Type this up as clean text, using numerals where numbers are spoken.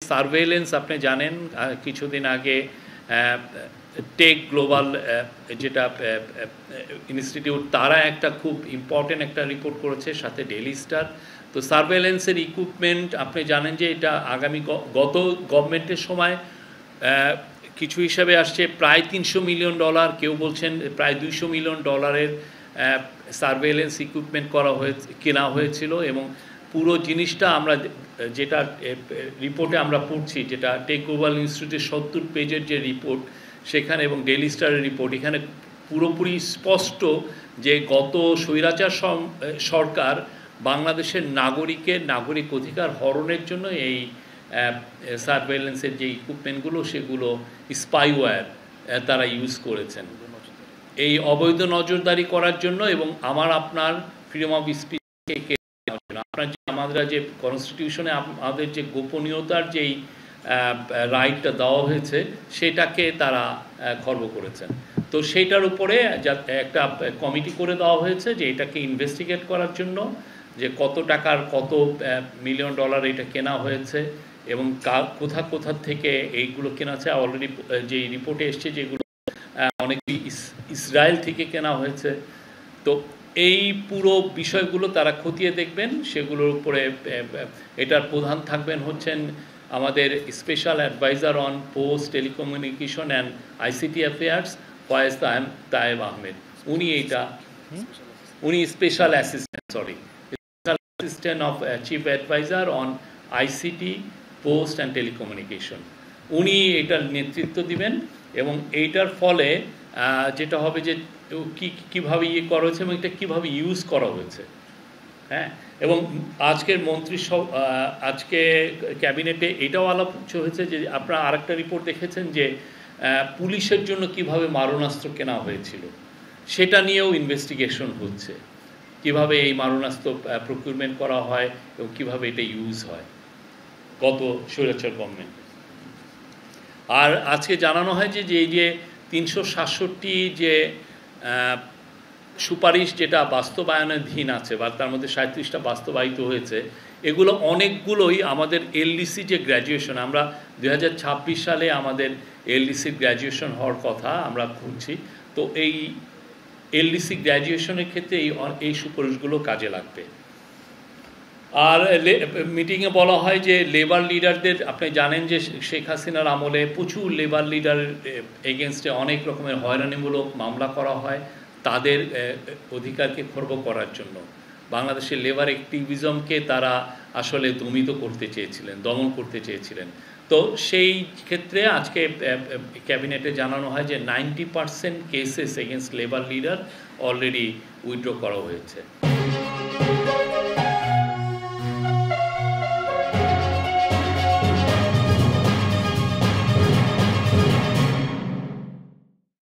Surveillance আপনি জানেন কিছুদিন আগে টেক গ্লোবাল যেটা ইনস্টিটিউট তারা একটা খুব ইম্পর্টেন্ট একটা রিপোর্ট করেছে, সাথে ডেইলি স্টার। তো সার্ভেইলেন্সের ইকুইপমেন্ট আপনি জানেন যে এটা আগামী গত গভর্নমেন্টের সময় কিছু হিসাবে আসছে প্রায় $300 মিলিয়ন, কেউ বলছেন প্রায় $200 মিলিয়ন সার্ভেইলেন্স ইকুইপমেন্ট কেনা হয়েছিল। এবং পুরো জিনিসটা আমরা যেটা রিপোর্টে আমরা পড়ছি, যেটা টেক গ্লোবাল ইনস্টিটিউটের 70 পেজের যে রিপোর্ট সেখানে এবং ডেইলি স্টারের রিপোর্ট, এখানে পুরোপুরি স্পষ্ট যে গত স্বৈরাচার সরকার বাংলাদেশের নাগরিক অধিকার হরণের জন্য এই সার্ভেইলেন্সের যে ইকুইপমেন্টগুলো সেগুলো স্পাইওয়্যার তারা ইউজ করেছেন এই অবৈধ নজরদারি করার জন্য এবং আপনার ফ্রিডম অফ স্পিচকে আপনার যে আমাদের যে কনস্টিটিউশনে আমাদের যে গোপনীয়তার যেই রাইটটা দেওয়া হয়েছে সেটাকে তারা খর্ব করেছেন। তো সেইটার উপরে একটা কমিটি করে দেওয়া হয়েছে যে এটাকে ইনভেস্টিগেট করার জন্য, যে কত টাকার কত $মিলিয়ন এটা কেনা হয়েছে এবং কোথা থেকে এইগুলো কেনা হয়েছে। অলরেডি যে রিপোর্টে এসছে যেগুলো অনেক ইসরায়েল থেকে কেনা হয়েছে। তো এই পুরো বিষয়গুলো তারা খতিয়ে দেখবেন, সেগুলোর উপরে এটার প্রধান থাকবেন হচ্ছেন আমাদের special adviser on post telecommunication and ICT affairs Faiz Taiyeb Ahmed. উনি special assistant of chief adviser on ICT post and telecommunication. উনি এটার নেতৃত্ব দিবেন এবং এইটার ফলে যেটা হবে যে কীভাবে করা হয়েছে এবং এটা কীভাবে ইউজ করা হয়েছে। হ্যাঁ, এবং আজকে ক্যাবিনেটে এটাও আলাপ হয়েছে যে আপনারা আরেকটা রিপোর্ট দেখেছেন যে পুলিশের জন্য কিভাবে মারণাস্ত্র কেনা হয়েছিল সেটা নিয়েও ইনভেস্টিগেশন হচ্ছে, কিভাবে এই মারণাস্ত্র প্রকিউরমেন্ট করা হয় এবং কিভাবে এটা ইউজ হয় গত স্বৈরাচার গভর্নমেন্ট। আর আজকে জানানো হয় যে এই যে 367 যে সুপারিশ যেটা বাস্তবায়নাধীন আছে বা তার মধ্যে 37টা বাস্তবায়িত হয়েছে, এগুলো অনেকগুলোই আমাদের এলডিসি যে গ্র্যাজুয়েশন, আমরা 2026 সালে আমাদের এলডিসির গ্র্যাজুয়েশন হওয়ার কথা আমরা খুঁজছি। তো এই এলডিসি গ্র্যাজুয়েশনের ক্ষেত্রে এই সুপারিশগুলো কাজে লাগবে। আর মিটিংয়ে বলা হয় যে লেবার লিডারদের, আপনি জানেন যে শেখ হাসিনার আমলে প্রচুর লেবার লিডারের এগেনস্টে অনেক রকমের হয়রানিমূলক মামলা করা হয় তাদের অধিকারকে খর্ব করার জন্য। বাংলাদেশের লেবার অ্যাক্টিভিজমকে তারা আসলে দমন করতে চেয়েছিলেন। তো সেই ক্ষেত্রে আজকে ক্যাবিনেটে জানানো হয় যে 90% cases against labour leader already withdraw করা হয়েছে।